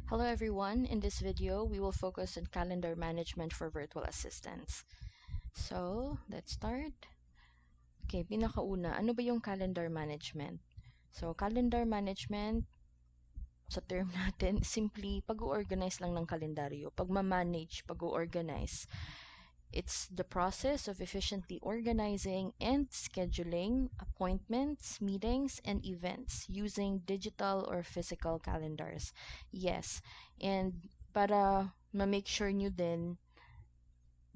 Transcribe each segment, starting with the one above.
Hello everyone, in this video we will focus on calendar management for virtual assistants. So, let's start. Okay, pinakauna, ano ba yung calendar management? So, calendar management, sa term natin, simply pag-organize lang ng kalendaryo, pag-manage, pag-organize. It's the process of efficiently organizing and scheduling appointments, meetings, and events using digital or physical calendars. Yes, and para ma-make sure nyo din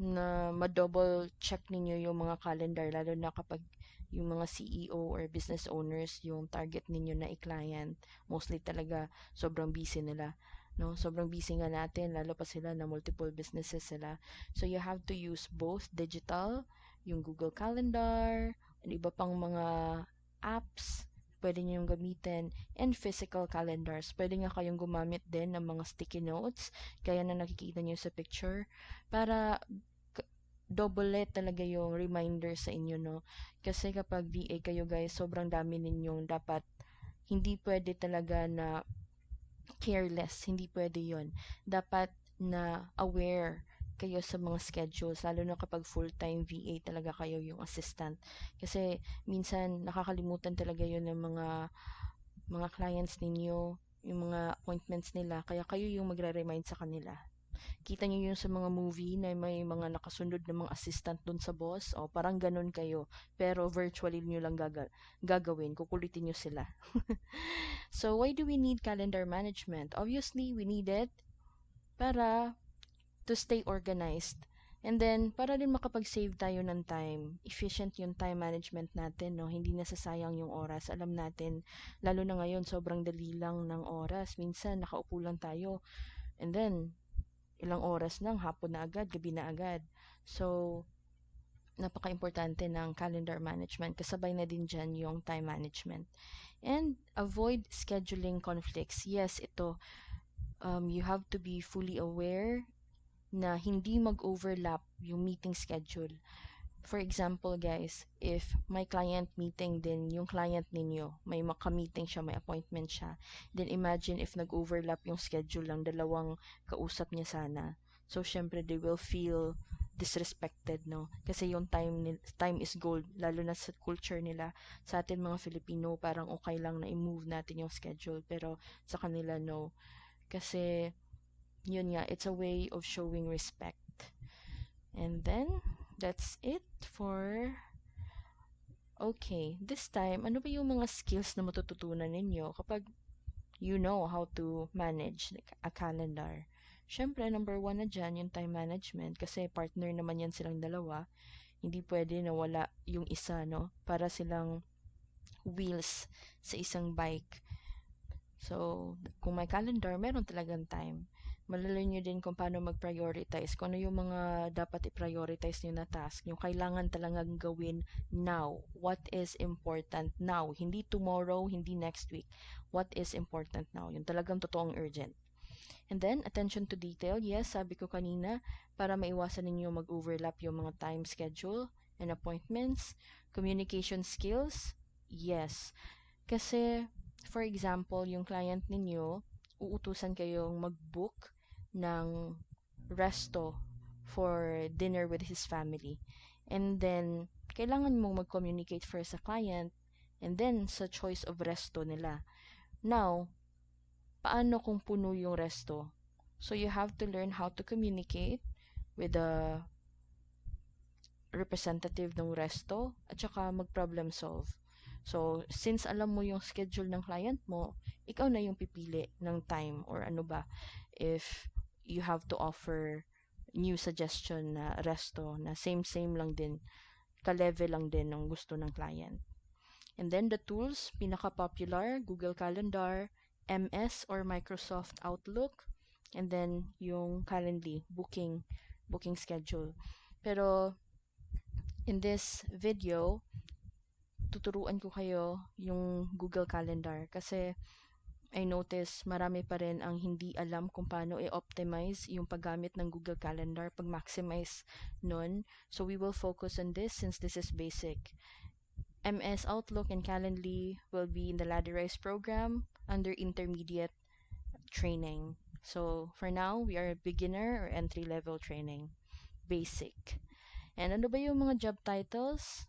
na ma-double check ninyo yung mga calendar, lalo na kapag yung mga CEO or business owners, yung target ninyo na i-client, mostly talaga sobrang busy nila. No, sobrang busy nga natin, lalo pa sila na multiple businesses sila. So you have to use both digital, yung Google Calendar, and iba pang mga apps pwede nyo yung gamitin, and physical calendars. Pwede nga kayong gumamit din ng mga sticky notes, kaya na nakikita nyo sa picture, para double talaga yung reminder sa inyo, no? Kasi kapag VA kayo guys, sobrang dami ninyong dapat, hindi pwede talaga na careless, hindi pwede yon. Dapat na aware kayo sa mga schedules, lalo na kapag full-time VA talaga kayo yung assistant. Kasi minsan nakakalimutan talaga yun ng mga clients ninyo, yung mga appointments nila, kaya kayo yung magre-remind sa kanila. Kita niyo yun sa mga movie na may mga nakasunod na mga assistant dun sa boss. O, parang ganun kayo. Pero virtually nyo lang gagawin. Kukulitin nyo sila. So, why do we need calendar management? Obviously, we need it para to stay organized. And then, para din makapag-save tayo ng time. Efficient yung time management natin, no? Hindi nasasayang yung oras. Alam natin, lalo na ngayon, sobrang dali lang ng oras. Minsan, nakaupo lang tayo. And then, ilang oras lang, hapon na agad, gabi na agad. So, napaka-importante ng calendar management. Kasabay na din dyan yung time management. And avoid scheduling conflicts. Yes, ito, you have to be fully aware na hindi mag-overlap yung meeting schedule. For example, guys, if may client meeting din, yung client ninyo, may maka-meeting siya, may appointment siya, then imagine if nag-overlap yung schedule ng dalawang kausap niya sana. So, syempre, they will feel disrespected, no? Kasi yung time is gold, lalo na sa culture nila. Sa atin mga Filipino, parang okay lang na i-move natin yung schedule, pero sa kanila, no. Kasi, yun nga, it's a way of showing respect. And then, that's it for... Okay, this time, ano ba yung mga skills na matututunan ninyo kapag you know how to manage a calendar? Siyempre, number one na dyan, yung time management, kasi partner naman yan silang dalawa. Hindi pwede na wala yung isa, no? Para silang wheels sa isang bike. So, kung may calendar, meron talagang time. Malalaman nyo din kung paano mag-prioritize, kung ano yung mga dapat i-prioritize nyo na task, yung kailangan talagang gawin now. What is important now? Hindi tomorrow, hindi next week. What is important now? Yung talagang totoong urgent. And then, attention to detail. Yes, sabi ko kanina, para maiwasan ninyo mag-overlap yung mga time schedule and appointments. Communication skills. Yes. Kasi, for example, yung client ninyo, uutusan kayong mag-book ng resto for dinner with his family. And then, kailangan mong mag-communicate first sa client and then sa choice of resto nila. Now, paano kung puno yung resto? So, you have to learn how to communicate with the representative ng resto at saka mag-problem solve. So, since alam mo yung schedule ng client mo, ikaw na yung pipili ng time or ano ba if you have to offer new suggestion na resto na same lang din, ka-level lang din ng gusto ng client. And then the tools, pinaka-popular, Google Calendar, MS or Microsoft Outlook, and then yung Calendly, booking schedule. Pero in this video, tuturuan ko kayo yung Google Calendar kasi I notice marami pa rin ang hindi alam kung paano i-optimize yung paggamit ng Google Calendar, pag-maximize nun. So we will focus on this since this is basic. MS Outlook and Calendly will be in the ladderized program under intermediate training. So for now, we are beginner or entry-level training. Basic. And ano ba yung mga job titles?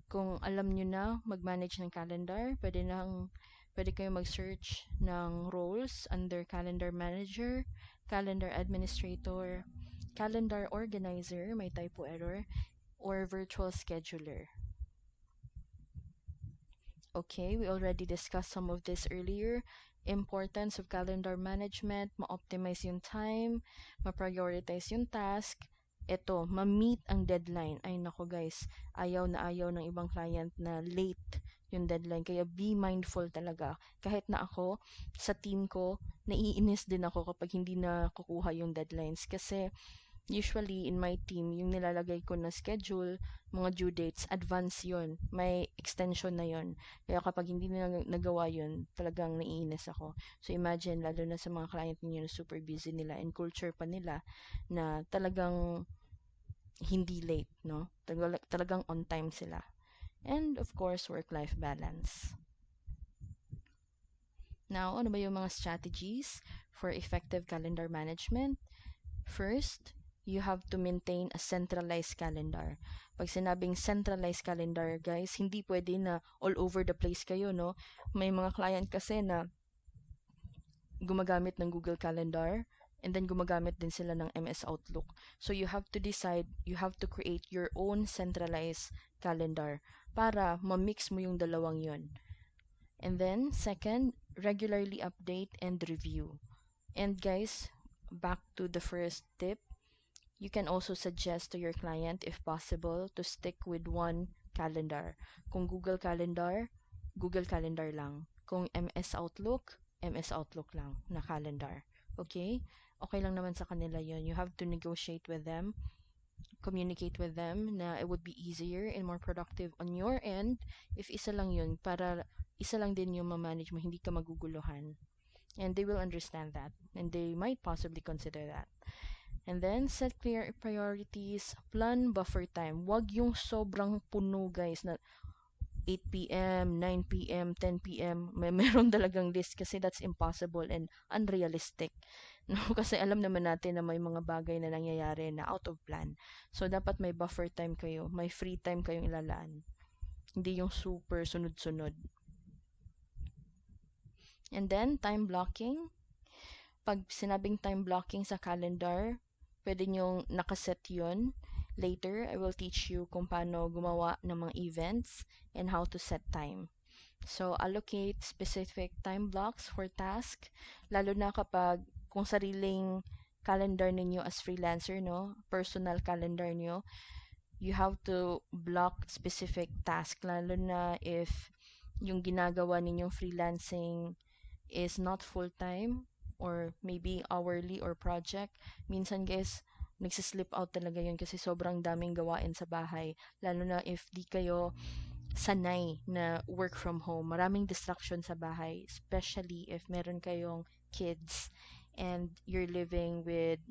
Kung alam nyo na mag-manage ng calendar, pwede kayo mag-search ng roles under calendar manager, calendar administrator, calendar organizer, may typo error, or virtual scheduler. Okay, we already discussed some of this earlier. Importance of calendar management, ma-optimize yung time, ma-prioritize yung task. Ito, ma-meet ang deadline. Ay nako guys, ayaw na ayaw ng ibang client na late yung deadline. Kaya be mindful talaga. Kahit na ako, sa team ko, naiinis din ako kapag hindi na kukuha yung deadlines. Kasi usually, in my team, yung nilalagay ko na schedule, mga due dates, advance yon. May extension na yon. Kaya kapag hindi na nagawa yon, talagang naiinis ako. So, imagine, lalo na sa mga client ninyo na super busy nila and culture pa nila na talagang hindi late, no? Talagang on time sila. And, of course, work-life balance. Now, ano ba yung mga strategies for effective calendar management? First, you have to maintain a centralized calendar. Pag sinabing centralized calendar, guys, hindi pwede na all over the place kayo, no? May mga client kasi na gumagamit ng Google Calendar and then gumagamit din sila ng MS Outlook. So you have to decide, you have to create your own centralized calendar para ma-mix mo yung dalawang yun. And then, second, regularly update and review. And guys, back to the first tip, you can also suggest to your client, if possible, to stick with one calendar. Kung Google Calendar, Google Calendar lang. Kung MS Outlook, MS Outlook lang na calendar. Okay? Okay lang naman sa kanila yon. You have to negotiate with them, communicate with them na it would be easier and more productive on your end if isa lang yun para isa lang din yung ma-manage mo, hindi ka maguguluhan. And they will understand that. And they might possibly consider that. And then, set clear priorities, plan buffer time. Wag yung sobrang puno, guys, na 8 p.m., 9 p.m., 10 p.m. Meron talagang list kasi that's impossible and unrealistic. No? Kasi alam naman natin na may mga bagay na nangyayari na out of plan. So, dapat may buffer time kayo. May free time kayong ilalaan. Hindi yung super sunod-sunod. And then, time blocking. Pag sinabing time blocking sa calendar, pwede nyong nakaset yun. Later, I will teach you kung paano gumawa ng mga events and how to set time. So, allocate specific time blocks for task, lalo na kapag kung sariling calendar ninyo as freelancer, no? Personal calendar nyo, you have to block specific task, lalo na if yung ginagawa ninyong freelancing is not full-time or maybe hourly or project. Minsan guys, nagsislip out talaga yun kasi sobrang daming gawain sa bahay. Lalo na if di kayo sanay na work from home. Maraming distraction sa bahay, especially if meron kayong kids and you're living with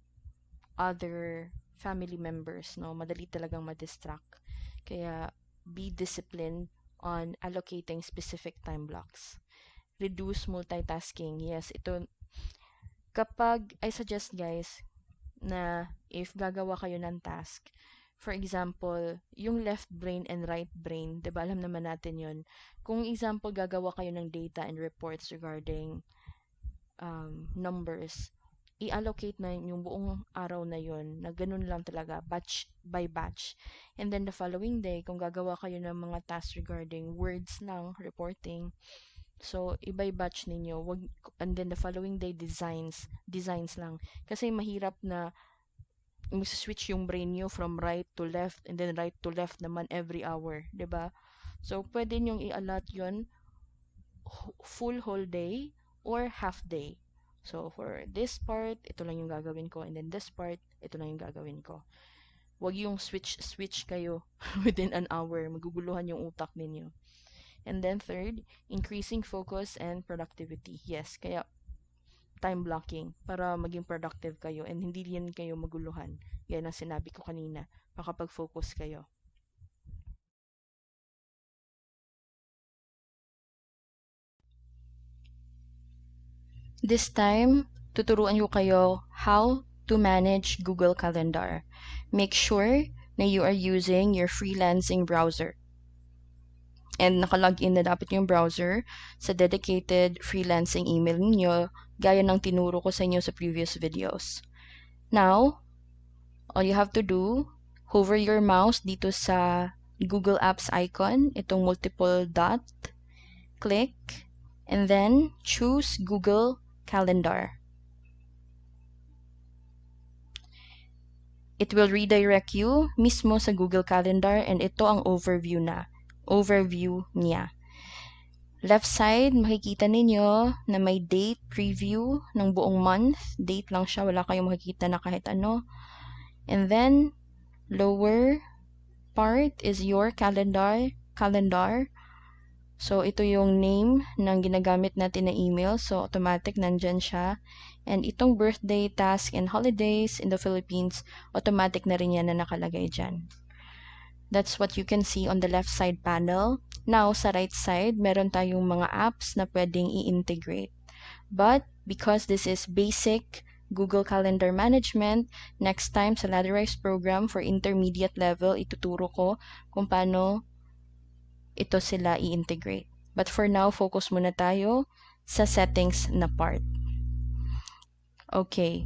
other family members, no? Madali talagang ma-distract. Kaya be disciplined on allocating specific time blocks. Reduce multitasking. Yes, ito kapag I suggest guys na if gagawa kayo ng task, for example, yung left brain and right brain, 'di ba alam naman natin 'yon. Kung example gagawa kayo ng data and reports regarding numbers, i-allocate na yung buong araw na yon na ganun lang talaga, batch by batch. And then the following day, kung gagawa kayo ng mga tasks regarding words lang, reporting, so, iba-batch ninyo. And then the following day, designs lang. Kasi mahirap na switch yung brain nyo from right to left and then right to left naman every hour. 'Di ba? So, pwede nyong i-allot yun full whole day or half day. So, for this part, ito lang yung gagawin ko. And then this part, ito lang yung gagawin ko. Huwag yung switch kayo within an hour. Maguguluhan yung utak ninyo. And then third, increasing focus and productivity. Yes, kaya time blocking para maging productive kayo and hindi yan kayo maguluhan. Yan ang sinabi ko kanina. Makapag-focus kayo. This time, tuturuan ko kayo how to manage Google Calendar. Make sure na you are using your freelancing browser. And nakalogin na dapat yung browser sa dedicated freelancing email ninyo, gaya ng tinuro ko sa inyo sa previous videos. Now, all you have to do, hover your mouse dito sa Google Apps icon, itong multiple dot, click, and then choose Google Calendar. It will redirect you mismo sa Google Calendar, and ito ang overview niya. Left side, makikita ninyo na may date preview ng buong month. Date lang siya, wala kayong makikita na kahit ano. And then, lower part is your calendar. So, ito yung name ng ginagamit natin na email. So, automatic nandyan siya. And itong birthday, task, and holidays in the Philippines, automatic na rin yan na nakalagay dyan. That's what you can see on the left side panel. Now, sa right side, meron tayong mga apps na pwedeng i-integrate. But, because this is basic Google Calendar Management, next time sa Ladderized program for intermediate level, ituturo ko kung paano ito sila i-integrate. But for now, focus muna tayo sa settings na part. Okay.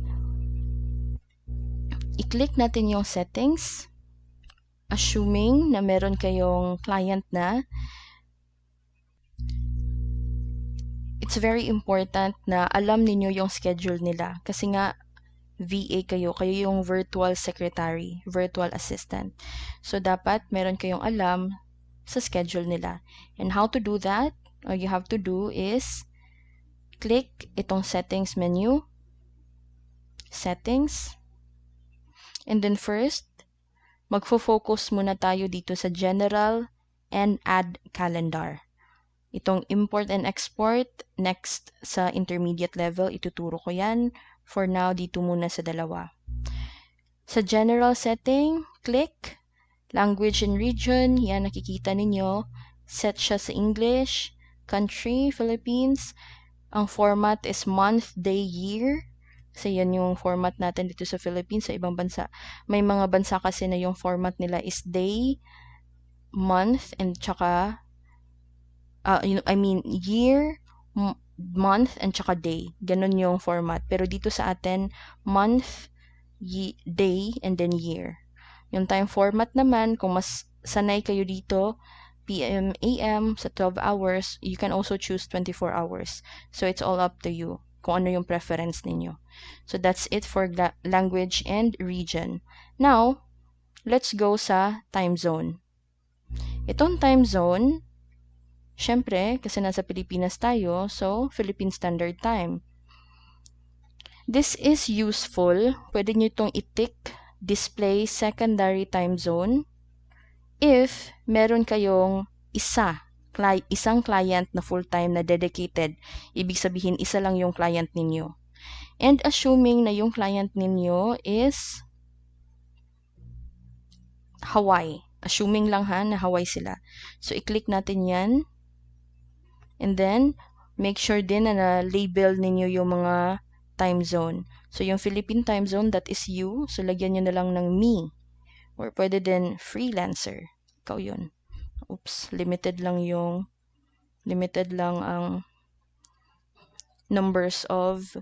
I-click natin yung settings. Assuming na meron kayong client na, it's very important na alam ninyo yung schedule nila. Kasi nga, VA kayo yung virtual secretary, virtual assistant. So, dapat meron kayong alam sa schedule nila. And how to do that? All you have to do is click itong settings menu, settings, and then first, magfo-focus muna tayo dito sa general and add calendar. Itong import and export, next sa intermediate level, ituturo ko yan. For now, dito muna sa dalawa. Sa general setting, click language and region, yan nakikita ninyo. Set siya sa English, country, Philippines. Ang format is month, day, year. Kasi yan yung format natin dito sa Philippines, sa ibang bansa. May mga bansa kasi na yung format nila is day, month, and tsaka, year, month, and tsaka day. Ganun yung format. Pero dito sa atin, month, day, and then year. Yung time format naman, kung mas sanay kayo dito, PM, AM, sa 12 hours, you can also choose 24 hours. So, it's all up to you kung ano yung preference ninyo. So, that's it for language and region. Now, let's go sa time zone. Itong time zone, syempre, kasi nasa Pilipinas tayo, so, Philippine Standard Time. This is useful. Pwede nyo itong i-tick, display secondary time zone, if meron kayong isang client na full-time na dedicated. Ibig sabihin, isa lang yung client ninyo. And assuming na yung client ninyo is Hawaii. Assuming lang na Hawaii sila. So, i-click natin yan. And then, make sure din na na-label ninyo yung mga time zone. So, yung Philippine time zone, that is you. So, lagyan nyo na lang ng me. Or pwede din freelancer. Ikaw yun. Oops, limited lang ang numbers of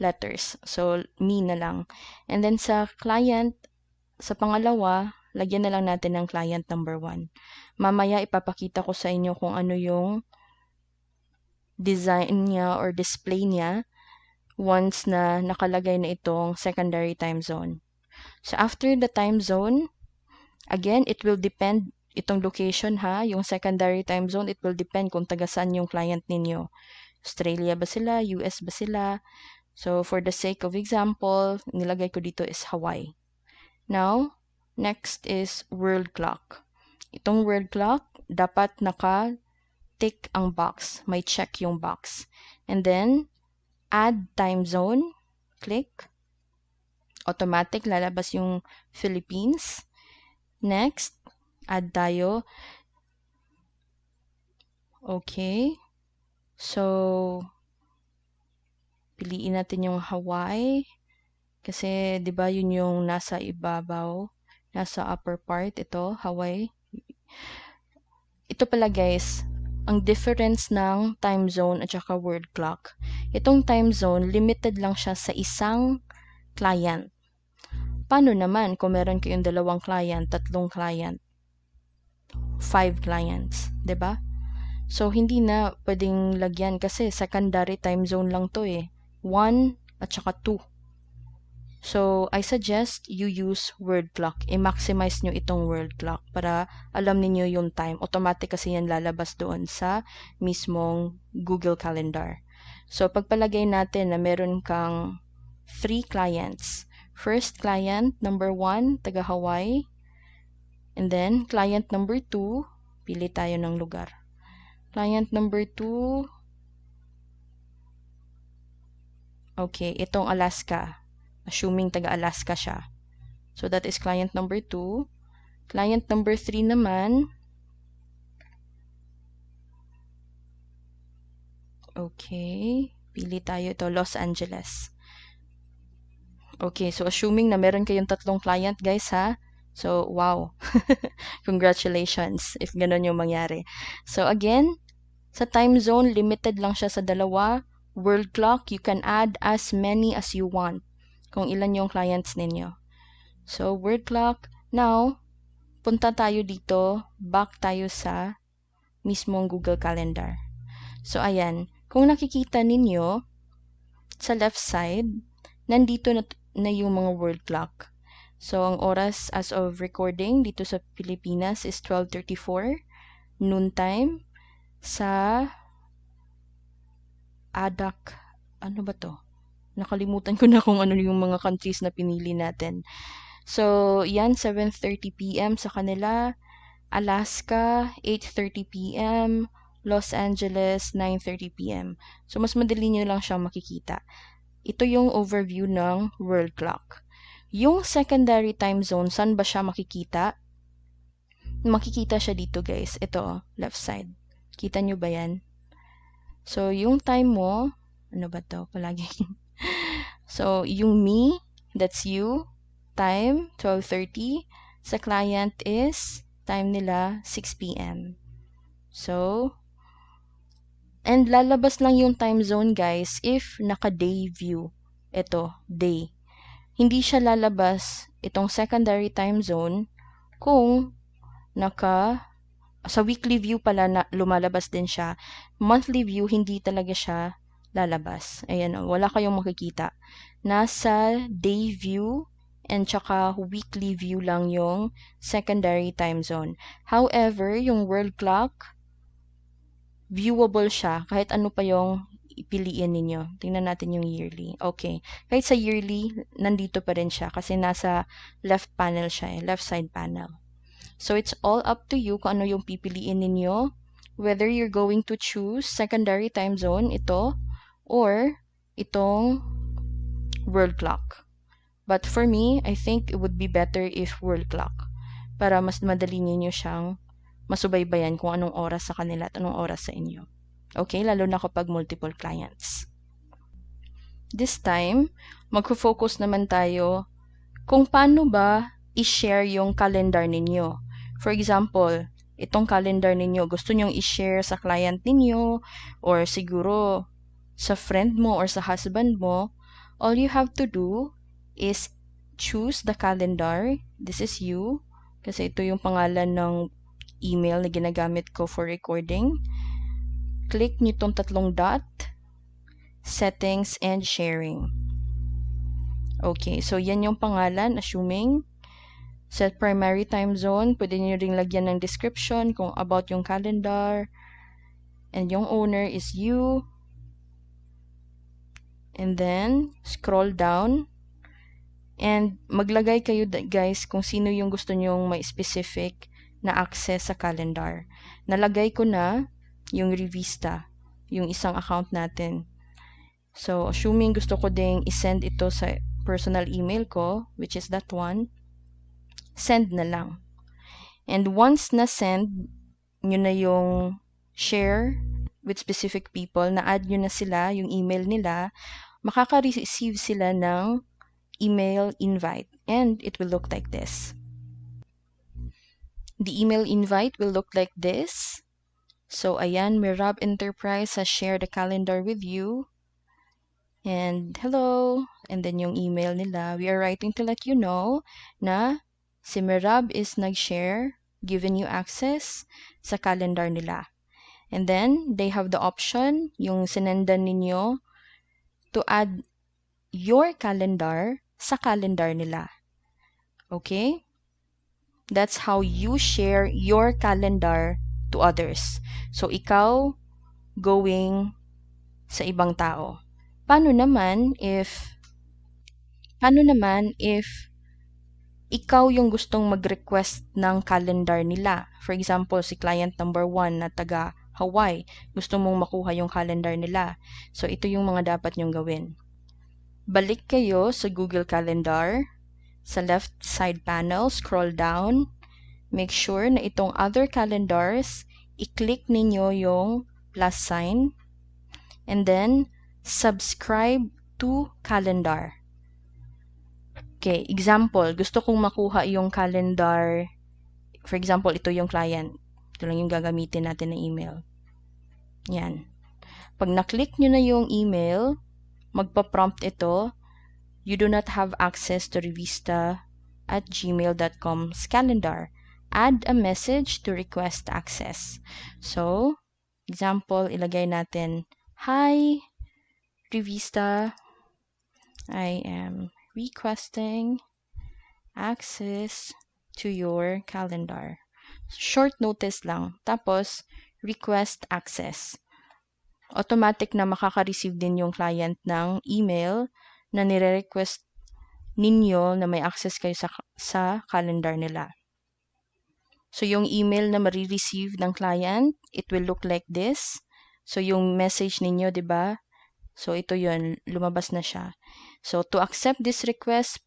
letters. So, me na lang. And then sa client, sa pangalawa, lagyan na lang natin ng client number 1. Mamaya ipapakita ko sa inyo kung ano yung design niya or display niya once na nakalagay na itong secondary time zone. So, after the time zone, again, it will depend itong location yung secondary time zone, it will depend kung taga saan yung client ninyo. Australia ba sila? US ba sila? So, for the sake of example, nilagay ko dito is Hawaii. Now, next is world clock. Itong world clock, dapat naka-tick ang box. May check yung box. And then, add time zone. Click. Automatic, lalabas yung Philippines. Next, add tayo. Okay. So, Piliin natin yung Hawaii. Kasi, di ba, yun yung nasa ibabaw, nasa upper part, ito, Hawaii. Ito pala guys, ang difference ng time zone at saka world clock. Itong time zone, limited lang siya sa isang client. Paano naman kung meron kayong 2 client, 3 client, 5 clients, di ba? So, hindi na pwedeng lagyan kasi secondary time zone lang to eh. 1 at saka 2. So, I suggest you use word clock. I-maximize nyo itong word clock para alam niyo yung time. Automatic kasi yan lalabas doon sa mismong Google Calendar. So, pagpalagay natin na meron kang 3 clients. First client, number 1, taga Hawaii. And then, client number 2, pili tayo ng lugar. Client number 2, okay, itong Alaska. Assuming taga-Alaska siya. So, that is client number 2. Client number 3 naman, okay, pili tayo ito, Los Angeles. Okay, so assuming na meron kayong 3 client, guys, ha? So, wow. Congratulations if ganun yung mangyari. So, again, sa time zone, limited lang siya sa 2. World clock, you can add as many as you want kung ilan yung clients ninyo. So, word clock. Now, punta tayo dito, back tayo sa mismong Google Calendar. So, ayan. Kung nakikita ninyo, sa left side, nandito na yung mga word clock. So, ang oras as of recording dito sa Pilipinas is 12:34 noon time. Sa ADAC, ano ba to? Nakalimutan ko na kung ano yung mga countries na pinili natin. So, yan, 7:30 p.m. sa kanila. Alaska, 8:30 p.m. Los Angeles, 9:30 p.m. So, mas madali nyo lang siyang makikita. Ito yung overview ng world clock. Yung secondary time zone, saan ba siya makikita? Makikita siya dito, guys. Ito, left side. Kita nyo ba yan? So, yung time mo, ano ba to? Palagi. So, yung me, that's you, time, 12:30. Sa client is, time nila, 6 p.m. So, and lalabas lang yung time zone, guys, if naka-day view. Ito, day. Hindi siya lalabas, itong secondary time zone, kung sa weekly view pala na lumalabas din siya. Monthly view, hindi talaga siya lalabas. Ayan, wala kayong makikita. Nasa day view and tsaka weekly view lang yung secondary time zone. However, yung world clock, viewable siya kahit ano pa yung ipiliin ninyo. Tingnan natin yung yearly. Okay. Kahit sa yearly, nandito pa rin siya kasi nasa left panel siya left side panel. So, it's all up to you kung ano yung pipiliin ninyo. Whether you're going to choose secondary time zone, ito, or itong world clock. But for me, I think it would be better if world clock. Para mas madali ninyo siyang masubaybayan kung anong oras sa kanila at anong oras sa inyo. Okay? Lalo na kapag multiple clients. This time, magfo-focus naman tayo kung paano ba i-share yung calendar ninyo. For example, itong calendar ninyo, gusto nyong i-share sa client ninyo or siguro sa friend mo or sa husband mo, all you have to do is choose the calendar. This is you. Kasi ito yung pangalan ng email na ginagamit ko for recording. Click nyo itong 3 dot, settings and sharing. Okay, so yan yung pangalan, assuming set primary time zone. Pwede nyo ring lagyan ng description kung about yung calendar. And yung owner is you. And then, scroll down. And maglagay kayo, guys, kung sino yung gusto nyong may specific na access sa calendar. Nalagay ko na yung Revista, yung isang account natin. So, assuming gusto ko ding isend ito sa personal email ko, which is that one, send na lang. And once na-send nyo na yung share with specific people, na-add nyo na sila, yung email nila, makaka-receive sila ng email invite, and it will look like this. The email invite will look like this. So, ayan, Mirab Enterprise has shared a calendar with you. And hello, and then yung email nila. We are writing to let you know na si Mirab is nag-share, given you access sa calendar nila. And then, they have the option, yung sinendan ninyo, to add your calendar sa calendar nila. Okay? That's how you share your calendar to others. So, ikaw going sa ibang tao. Paano naman if ikaw yung gustong mag-request ng calendar nila? For example, si client number 1 na taga Hawaii, gusto mong makuha yung calendar nila. So, ito yung mga dapat nyong gawin. Balik kayo sa Google Calendar. Sa left side panel, scroll down. Make sure na itong other calendars, i-click ninyo yung plus sign. And then, subscribe to calendar. Okay, example, gusto kong makuha yung calendar. For example, ito yung client. Ito lang yung gagamitin natin na email. Yan. Pag na-click nyo na yung email, magpa-prompt ito, you do not have access to revista@gmail.com's calendar. Add a message to request access. So, example, ilagay natin, Hi, Revista. I am requesting access to your calendar. Short notice lang. Tapos, request access. Automatic na makaka-receive din yung client ng email na nire-request ninyo na may access kayo sa calendar nila. So, yung email na marireceive ng client, it will look like this. So, yung message ninyo, di ba? So, ito yun. Lumabas na siya. So, to accept this request,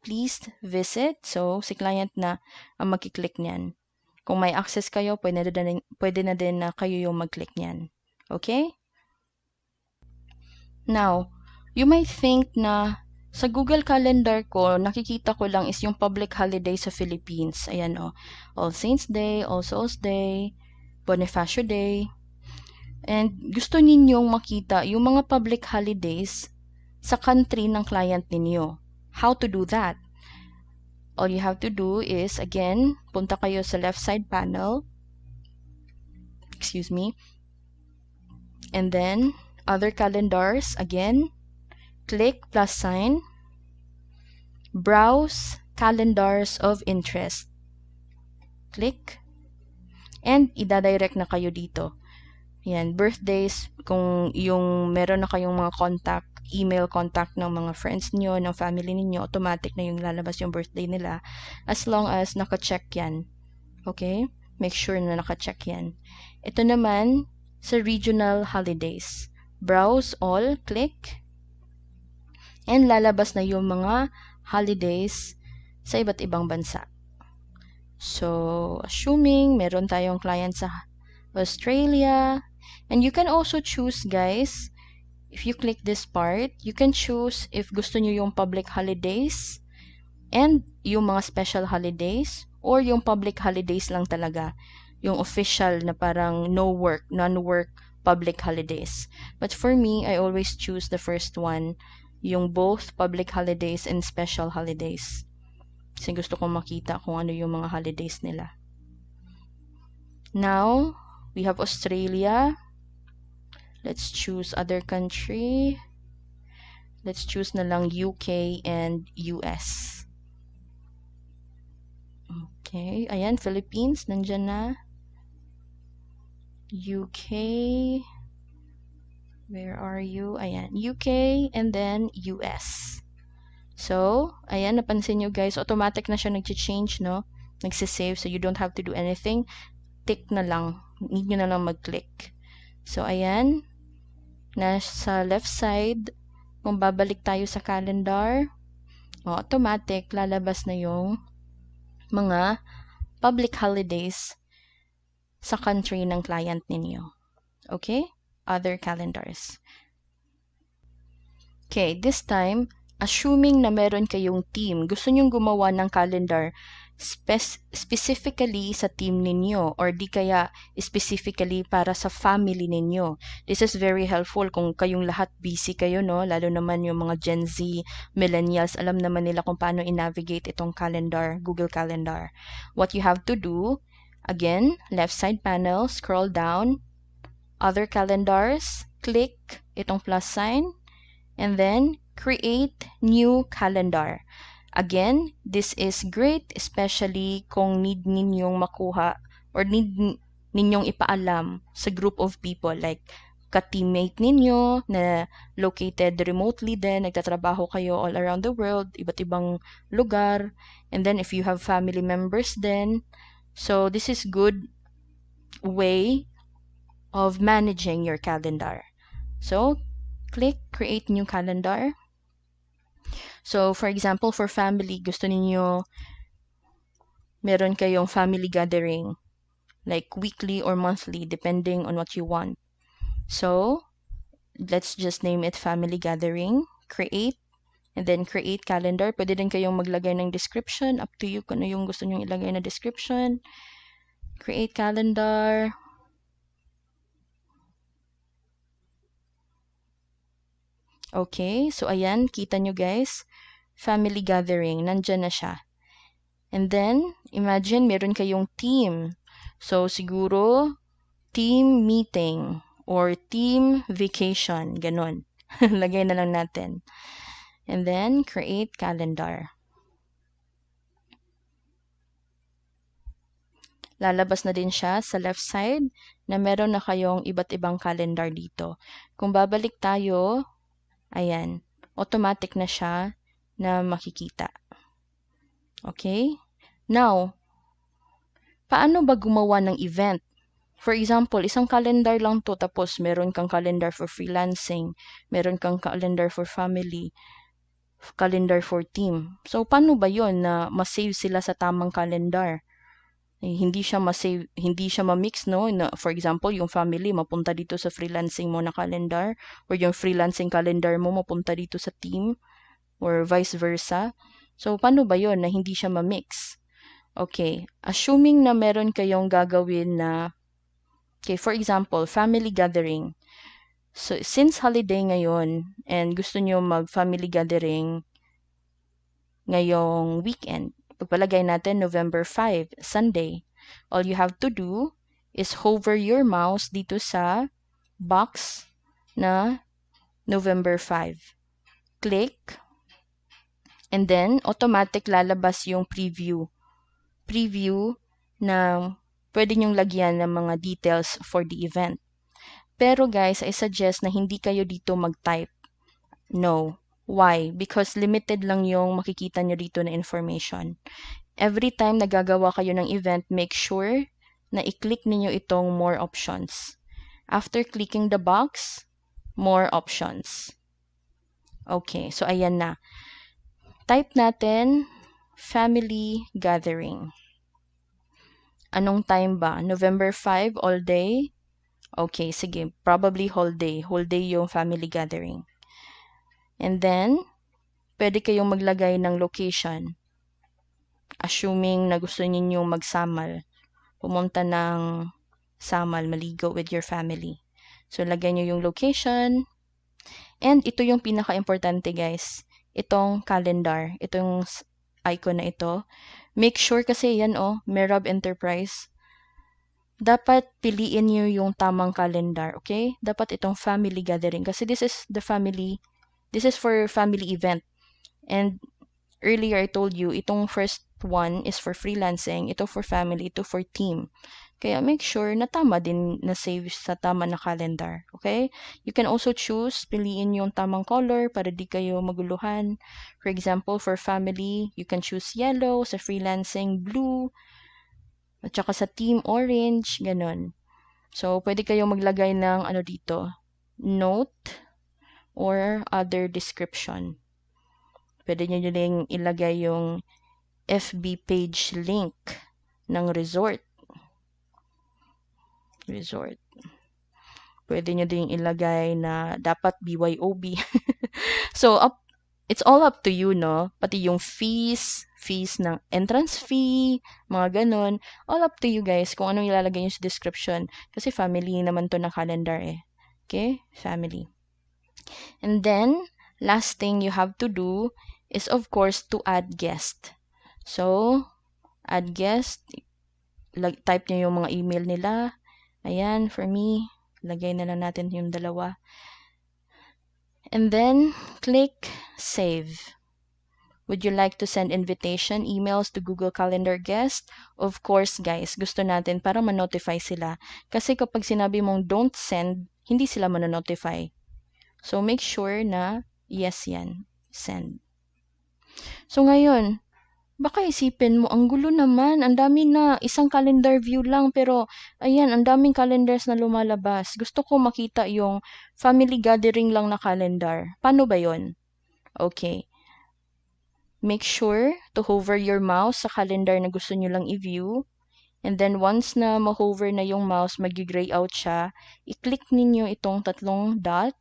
please visit. So, si client na ang magkiklik niyan. Kung may access kayo, pwede na din na kayo yung mag-click niyan. Okay? Now, you might think na sa Google Calendar ko, nakikita ko lang is yung public holiday sa Philippines. Ayan o. All Saints Day, All Souls Day, Bonifacio Day. And gusto ninyong makita yung mga public holidays sa country ng client ninyo. How to do that? All you have to do is, again, punta kayo sa left side panel. Excuse me. And then, other calendars, again, click plus sign. Browse calendars of interest. Click. And ida-direct na kayo dito. Yan, birthdays, kung yung meron na kayong mga email contact ng mga friends niyo, ng family niyo, automatic na yung lalabas yung birthday nila as long as naka-check yan. Okay? Make sure na naka-check yan. Ito naman, sa regional holidays. Browse all, click, and lalabas na yung mga holidays sa iba't ibang bansa. So, assuming meron tayong client sa Australia, and you can also choose, guys, if you click this part, you can choose if gusto nyo yung public holidays and yung mga special holidays, or yung public holidays lang talaga, yung official na parang no work, non-work public holidays. But for me, I always choose the first one, yung both public holidays and special holidays. Kasi gusto kong makita kung ano yung mga holidays nila. Now, we have Australia. Let's choose other country. Let's choose na lang UK and US. Okay, ayan, Philippines, nandyan na. UK, where are you? Ayan, UK and then US. So, ayan, napansin nyo guys, automatic na siya nag-change, no? Nagsisave, so you don't have to do anything. Tick na lang. Need nyo na lang mag-click. So, ayan, nasa left side, kung babalik tayo sa calendar, automatic, lalabas na yung mga public holidays sa country ng client ninyo. Okay? Other calendars. Okay, this time, assuming na meron kayong team, gusto nyong gumawa ng calendar specifically sa team ninyo or di kaya specifically para sa family ninyo. This is very helpful kung kayong lahat busy kayo, no? Lalo naman yung mga Gen Z, millennials, alam naman nila kung paano i-navigate itong calendar, Google Calendar. What you have to do, again, left side panel, scroll down, other calendars, click itong plus sign, and then create new calendar. Again, this is great especially kung need ninyong makuha or need ninyong ipaalam sa group of people like ka-teammate ninyo na located remotely din, nagtatrabaho kayo all around the world, iba't ibang lugar. And then if you have family members then, so this is good way of managing your calendar. So, click create new calendar. So, for example, for family, gusto ninyo meron kayong family gathering like weekly or monthly depending on what you want. So, let's just name it family gathering, create, and then create calendar. Pwede din kayong maglagay ng description, up to you kung ano yung gusto nyong ilagay na description. Create calendar. Okay, so ayan, kita nyo guys, family gathering, nandyan na siya. And then, imagine meron kayong team. So, siguro, team meeting or team vacation, ganun. Lagay na lang natin. And then, create calendar. Lalabas na din siya sa left side na meron na kayong iba't ibang calendar dito. Kung babalik tayo, ayan, automatic na siya na makikita. Okay? Now, paano ba gumawa ng event? For example, isang calendar lang to tapos meron kang calendar for freelancing, meron kang calendar for family, calendar for team. So, paano ba yon na ma-save sila sa tamang calendar? Hindi siya ma-save, hindi siya ma-mix, no? Na, for example, yung family mapunta dito sa freelancing mo na calendar or yung freelancing calendar mo mapunta dito sa team or vice versa. So, paano ba yon na hindi siya ma-mix? Okay, assuming na meron kayong gagawin na, okay, for example, family gathering. So, since holiday ngayon and gusto nyo mag-family gathering ngayong weekend, pagpalagay natin November 5, Sunday, all you have to do is hover your mouse dito sa box na November 5. Click, and then automatic lalabas yung preview. Preview na pwede nyong lagyan ng mga details for the event. Pero guys, I suggest na hindi kayo dito mag-type. No. Why? Because limited lang yung makikita nyo dito na information. Every time nagagawa kayo ng event, make sure na i-click ninyo itong more options. After clicking the box, more options. Okay, so ayan na. Type natin, family gathering. Anong time ba? November 5, all day? Okay, sige. Probably whole day. Whole day yung family gathering. And then, pwede kayong maglagay ng location. Assuming na gusto ninyong magsamal. Pumunta ng Samal, maligo with your family. So, lagay nyo yung location. And ito yung pinaka-importante guys. Itong calendar. Itong icon na ito. Make sure kasi yan Merab Enterprise. Dapat piliin nyo yung tamang calendar. Okay? Dapat itong family gathering. Kasi this is for family event. And earlier I told you, itong first one is for freelancing, ito for family, ito for team. Kaya make sure na tama din na save sa tama na calendar. Okay? You can also choose, piliin yung tamang color para di kayo maguluhan. For example, for family, you can choose yellow, sa freelancing, blue, at saka sa team, orange, ganun. So, pwede kayong maglagay ng dito, note, or other description. Pwede nyo din ilagay yung FB page link ng resort. Pwede nyo din ilagay na dapat BYOB. So, it's all up to you, no? Pati yung fees ng entrance fee, mga ganon. All up to you guys kung anong ilalagay nyo sa description. Kasi family naman to na calendar eh. Okay? Family. And then, last thing you have to do is of course to add guest. So, add guest. Type nyo yung mga email nila. Ayan, for me, lagay na lang natin yung dalawa. And then, click Save. Would you like to send invitation emails to Google Calendar guest? Of course, guys, gusto natin para ma-notify sila. Kasi kapag sinabi mong don't send, hindi sila ma-notify. So, make sure na yes yan. Send. So, ngayon, baka isipin mo, ang gulo naman, ang dami na, isang calendar view lang, pero, ayan, ang daming calendars na lumalabas. Gusto ko makita yung family gathering lang na calendar. Paano ba yon? Okay. Make sure to hover your mouse sa calendar na gusto nyo lang i-view. And then, once na ma-hover na yung mouse, mag-gray out siya, i-click ninyo itong tatlong dot,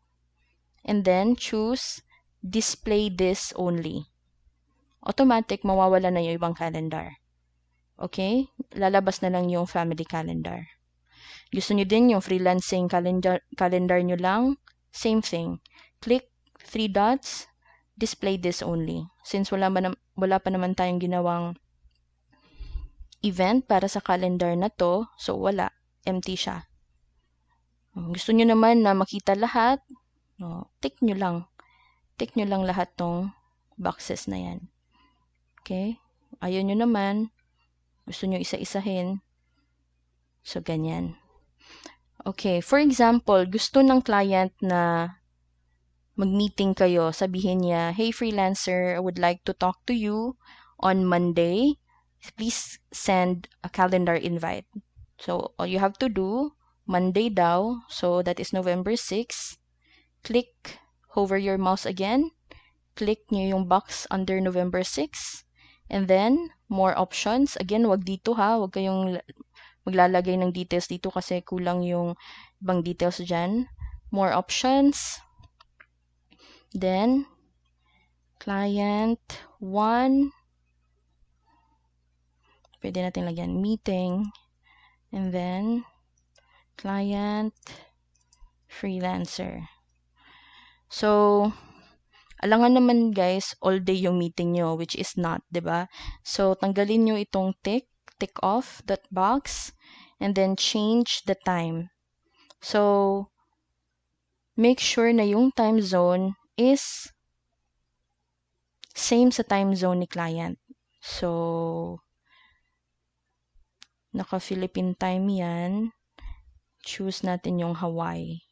and then choose Display This Only. Automatic, mawawala na yung ibang calendar. Okay? Lalabas na lang yung family calendar. Gusto nyo din yung freelancing calendar nyo lang? Same thing. Click 3 dots, display this only. Since wala pa naman tayong ginawang event para sa calendar na to, so wala. Empty siya. Gusto nyo naman na makita lahat, no, tick nyo lang. Tick nyo lang lahat tong boxes na yan. Okay? Ayaw nyo naman, gusto nyo isa-isahin. So, ganyan. Okay, for example, gusto ng client na mag-meeting kayo. Sabihin niya, hey freelancer, I would like to talk to you on Monday. Please send a calendar invite. So, all you have to do, Monday daw, so that is November 6. Click, hover your mouse again. Click nyo yung box under November 6. And then, more options. Again, wag dito ha. Wag kayong maglalagay ng details dito kasi kulang yung ibang details dyan. More options. Then, client 1. Pwede natin lagyan meeting. And then, client freelancer. So, alangan naman guys, all day yung meeting nyo, which is not, diba? So, tanggalin nyo itong tick off that box, and then change the time. So, make sure na yung time zone is same sa time zone ni client. So, naka-Philippine time yan. Choose natin yung Hawaii.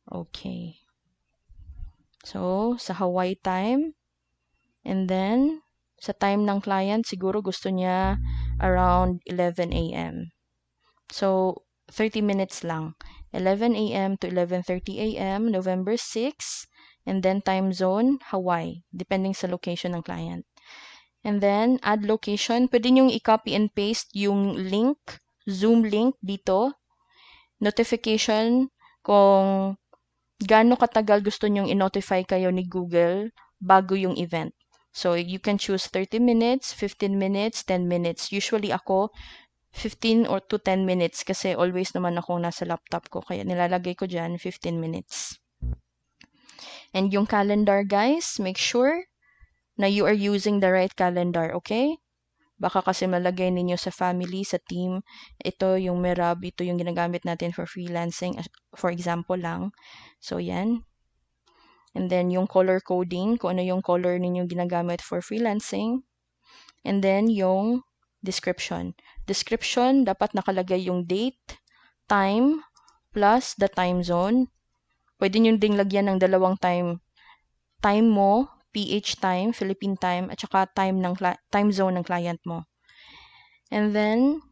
Okay. So, sa Hawaii time, and then, sa time ng client, siguro gusto niya around 11 a.m. So, 30 minutes lang. 11 a.m. to 11:30 a.m., November 6, and then time zone, Hawaii, depending sa location ng client. And then, add location. Pwede niyong i-copy and paste yung link, Zoom link dito. Notification kung gaano katagal gusto nyong i-notify kayo ni Google bago yung event. So, you can choose 30 minutes, 15 minutes, 10 minutes. Usually ako, 15 or to 10 minutes kasi always naman ako nasa laptop ko. Kaya nilalagay ko dyan 15 minutes. And yung calendar, guys, make sure na you are using the right calendar, okay? Baka kasi malagay ninyo sa family, sa team, ito yung Merab, ito yung ginagamit natin for freelancing, for example lang. So, yan. And then, yung color coding, kung ano yung color ninyo ginagamit for freelancing. And then, yung description. Description, dapat nakalagay yung date, time, plus the time zone. Pwede nyo ding lagyan ng dalawang time. Time mo, PH time, Philippine time, at saka time zone ng client mo. And then,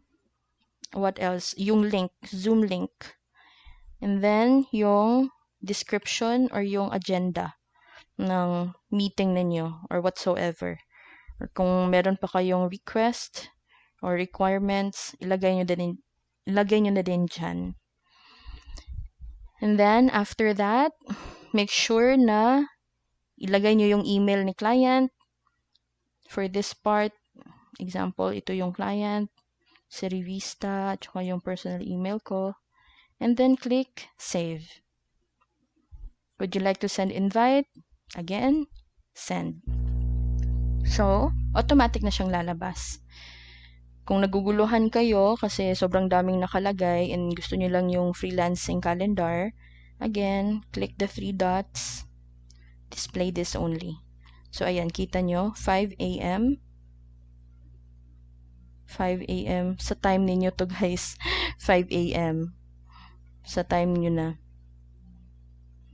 what else? Yung link, Zoom link. And then, yung description or yung agenda ng meeting ninyo or whatsoever. Or kung meron pa kayong request or requirements, ilagay nyo na din dyan. And then, after that, make sure na ilagay nyo yung email ni client. For this part, example, ito yung client, si Revista, at saka yung personal email ko. And then, click Save. Would you like to send invite? Again, send. So, automatic na siyang lalabas. Kung naguguluhan kayo kasi sobrang daming nakalagay and gusto niyo lang yung freelancing calendar, again, click the three dots, display this only. So, ayan, kita nyo, 5 a.m. 5 a.m. Sa time ninyo to guys, 5 a.m. Sa time nyo na.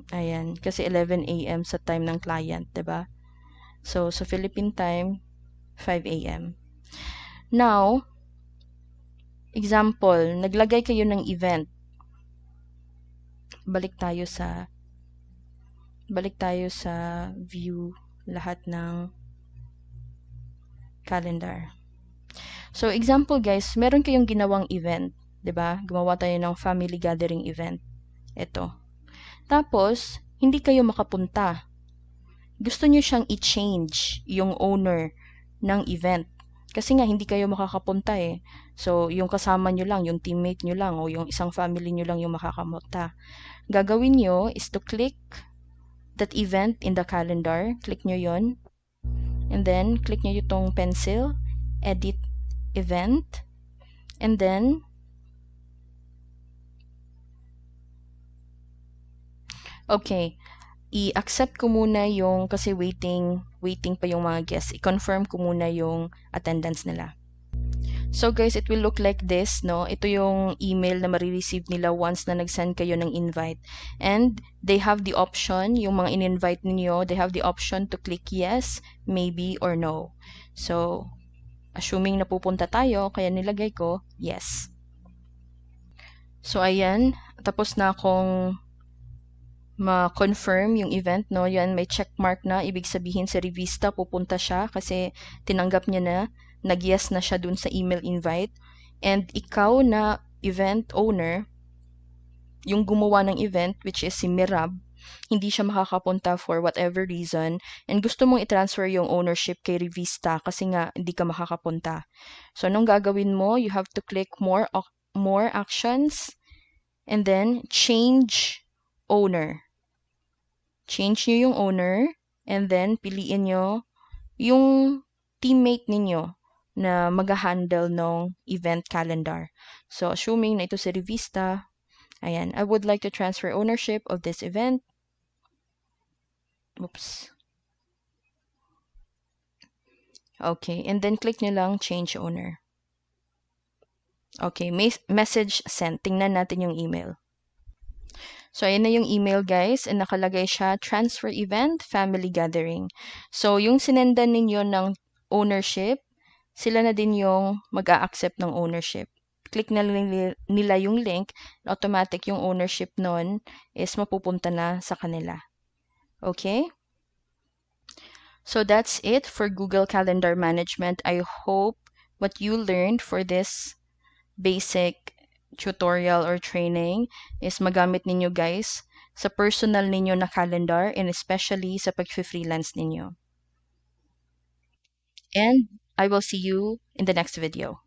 Ayan, kasi 11 a.m. sa time ng client, 'di ba? So, sa Philippine time, 5 a.m. Now, example, naglagay kayo ng event. Balik tayo sa view lahat ng calendar. So, example guys, meron kayong ginawang event, 'di ba? Gumawa tayo ng family gathering event. Ito. Tapos, hindi kayo makapunta. Gusto niyo siyang i-change yung owner ng event. Kasi nga, hindi kayo makakapunta eh. So, yung kasama nyo lang, yung teammate nyo lang, o yung isang family nyo lang yung makakapunta. Gagawin nyo is to click that event in the calendar. Click nyo yon. And then, click nyo itong pencil, edit event. And then, okay, i-accept ko muna yung, kasi waiting pa yung mga guests. I-confirm ko muna yung attendance nila. So guys, it will look like this, no? Ito yung email na marireceive nila once na nag-send kayo ng invite. And they have the option, yung mga in-invite ninyo, they have the option to click yes, maybe, or no. So, assuming napupunta tayo, kaya nilagay ko, yes. So, ayan, tapos na akong ma-confirm yung event, no? Yan, may check mark na. Ibig sabihin sa Revista, pupunta siya kasi tinanggap niya na, nag-yes na siya dun sa email invite. And ikaw na event owner, yung gumawa ng event, which is si Mirab, hindi siya makakapunta for whatever reason, and gusto mong i-transfer yung ownership kay Revista kasi nga hindi ka makakapunta. So, anong gagawin mo? You have to click more actions, and then change owner. Change nyo yung owner, and then piliin nyo yung teammate ninyo na mag-handle ng event calendar. So, assuming na ito si Revista, ayan, I would like to transfer ownership of this event. Oops. Okay, and then click nyo lang change owner. Okay, message sent. Tingnan natin yung email. So, ayan na yung email guys, and nakalagay siya, transfer event, family gathering. So, yung sinendan ninyo ng ownership, sila na din yung mag-a-accept ng ownership. Click na nila yung link, automatic yung ownership nun is mapupunta na sa kanila. Okay? So that's it for Google Calendar Management. I hope what you learned for this basic tutorial or training is magamit ninyo guys sa personal ninyo na calendar and especially sa pag-freelance ninyo. And I will see you in the next video.